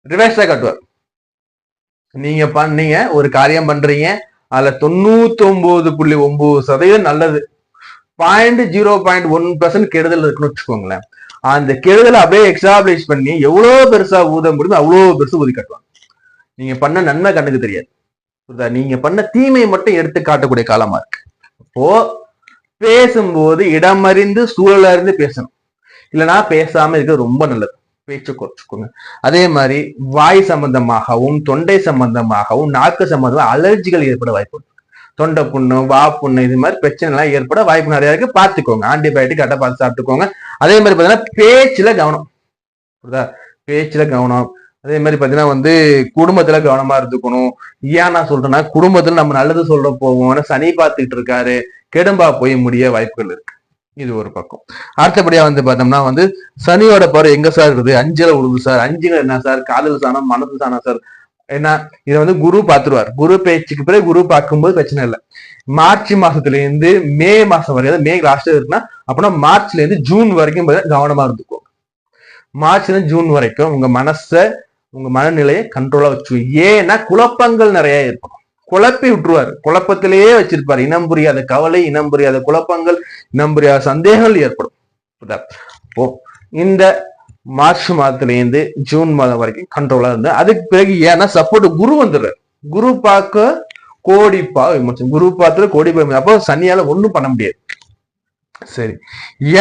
ரிவர்ஸா காட்டுவார். நீங்க பண்ணீங்க ஒரு காரியம் பண்றீங்க, அதுல 99.9% நல்லது, 0.1% கெடுதல் இருக்குன்னு வச்சுக்கோங்களேன். அந்த கெடுதலை அப்படியே எக்ஸாபிளைஸ் பண்ணி எவ்வளவு பெருசா ஊத முடியுமோ அவ்வளவு பெருசு ஊதி காட்டுவாங்க. நீங்க பண்ண நன்மை கண்ணுக்கு தெரியாது, நீங்க பண்ண தீமை மட்டும் எடுத்து காட்டக்கூடிய காலமா இருக்கு. அப்போ பேசும்போது இடமறிந்து சூழல இருந்து பேசணும், இல்லைன்னா பேசாம இருக்க ரொம்ப நல்லது. பேச்சு குறைச்சுக்கோங்க. அதே மாதிரி வாய் சம்பந்தமாகவும் தொண்டை சம்பந்தமாகவும் நாக்கு சம்பந்தமாக அலர்ஜிகள் ஏற்பட வாய்ப்பு, தொண்டை புண்ணு வா புண்ணு இது மாதிரி பிரச்சனை எல்லாம் ஏற்பட வாய்ப்பு நிறைய இருக்கு. பார்த்துக்கோங்க, ஆன்டிபயோட்டிக் கரெக்டா பார்த்து சாப்பிட்டுக்கோங்க. அதே மாதிரி பாத்தீங்கன்னா பேச்சுல கவனம், பேச்சுல கவனம். அதே மாதிரி பாத்தீங்கன்னா குடும்பத்துல கவனமா இருந்துக்கணும். ஏன் நான் சொல்றேன்னா, குடும்பத்துல நம்ம நல்லது சொல்ற போவோம், சனி பார்த்துட்டு இருக்காரு, கெடும்பா போய் முடிய வாய்ப்புகள் இருக்கு. இது ஒரு பக்கம். அடுத்தபடியா பார்த்தோம்னா சனியோட பவர் எங்க சார் இருக்குது? அஞ்சுல உழுது சார். அஞ்சுல என்ன சார்? காதல் சாணம், மனசு சாணம் சார். ஏன்னா இதை குரு பார்த்துருவார். குரு பேச்சுக்கு பிறகு குரு பார்க்கும்போது பிரச்சனை இல்லை. மார்ச் மாசத்துல இருந்து மே மாசம் வரைக்கும், மே லாஸ்ட் இருக்குன்னா அப்படின்னா மார்ச்ல இருந்து ஜூன் வரைக்கும் கவனமா இருந்துக்கும். மார்ச்ல இருந்து ஜூன் வரைக்கும் உங்க மனசை, உங்க மனநிலையை கண்ட்ரோலா வச்சு. ஏன்னா குழப்பங்கள் நிறைய ஏற்படும், குழப்பி விட்டுருவாரு, குழப்பத்திலேயே வச்சிருப்பாரு. இனம் புரியாத கவலை, இனம் புரியாத குழப்பங்கள், இனம் புரியாத சந்தேகங்கள் ஏற்படும். இப்போ இந்த மார்ச் மாதத்துல இருந்து ஜூன் மாதம் வரைக்கும் கண்ட்ரோலா இருந்து, அதுக்கு பிறகு ஏன்னா சப்போர்ட் குரு வந்துடுறாரு. குரு பார்க்க கோடிப்பா விமர்சனம், குரு பார்த்துல கோடிப்பா. அப்போ சனியால ஒண்ணும் பண்ண முடியாது. சரி,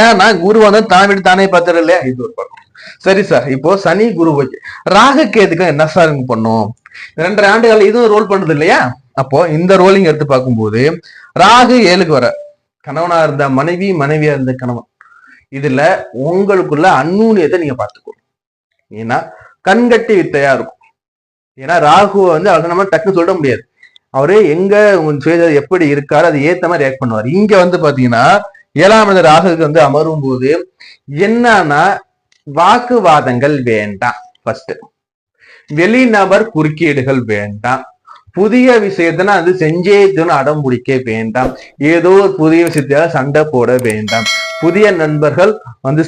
ஏன்னா குரு வந்து தான் வீடு தானே பார்த்துரு இல்லையா? இது ஒரு பக்கம். சரி சார், இப்போ சனி குரு வச்சு ராகு கேதுக்கு என்ன சார் பண்ணும்? 2.5 ஆண்டுகள் இதுவும் ரோல் பண்றது இல்லையா? அப்போ இந்த ரோலிங் எடுத்து பார்க்கும்போது ராகு 7க்கு வர, கணவனா இருந்த மனைவி, மனைவியா இருந்த கணவன், இதுல உங்களுக்குள்ள அந்நூன்யத்தை நீங்க பார்த்துக்கணும். ஏன்னா கண்கட்டி வித்தையா இருக்கும். ஏன்னா ராகு அதை நம்ம டக்குன்னு சொல்ல முடியாது. அவரு எங்க உங்க எப்படி இருக்காரு, அது ஏத்த மாதிரி ரியாக்ட் பண்ணுவார். இங்க பாத்தீங்கன்னா 7ஆம் இடம் ராகுக்கு அமரும் போது என்னன்னா வாக்குவாதங்கள் வேண்டாம். ஃபர்ஸ்ட் வெளிநபர் குறுக்கீடுகள் வேண்டாம். புதிய விஷயத்தினா செஞ்சே அடம் பிடிக்க வேண்டாம். ஏதோ ஒரு புதிய விஷயத்தால சண்டை போட வேண்டாம். புதிய நண்பர்கள்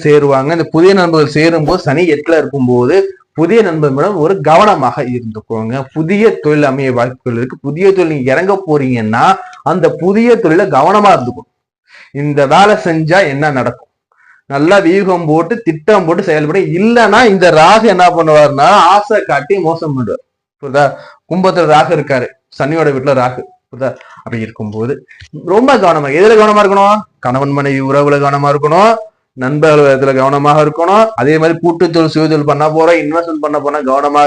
சேருவாங்க. இந்த புதிய நண்பர்கள் சேரும் போது சனி 8ல இருக்கும்போது புதிய நண்பர்களிடம் ஒரு கவனமாக இருந்துக்கோங்க. புதிய தொழில் அமைய வாய்ப்புகள் இருக்கு. புதிய தொழில் நீங்க இறங்க போறீங்கன்னா அந்த புதிய தொழில கவனமா இருந்துக்கணும். இந்த வேலை செஞ்சா என்ன நடக்கும், நல்லா வியூகம் போட்டு திட்டம் போட்டு செயல்பட. இல்லைன்னா இந்த ராகு என்ன பண்ணுவாருன்னா ஆசை காட்டி மோசம் பண்ணுவார். புரியுதா? கும்பத்துல ராகு இருக்காரு, சனியோட வீட்டுல ராகு. புரியுதா? அப்படி இருக்கும்போது ரொம்ப கவனமா, எதுல கவனமா இருக்கணும்? கணவன் மனைவி உறவுல கவனமா இருக்கணும், நண்பர்கள் கவனமாக இருக்கணும். அதே மாதிரி கூட்டு தொழில் சுய தொழில் பண்ண போறோம், இன்வெஸ்ட்மெண்ட் பண்ண போனா கவனமா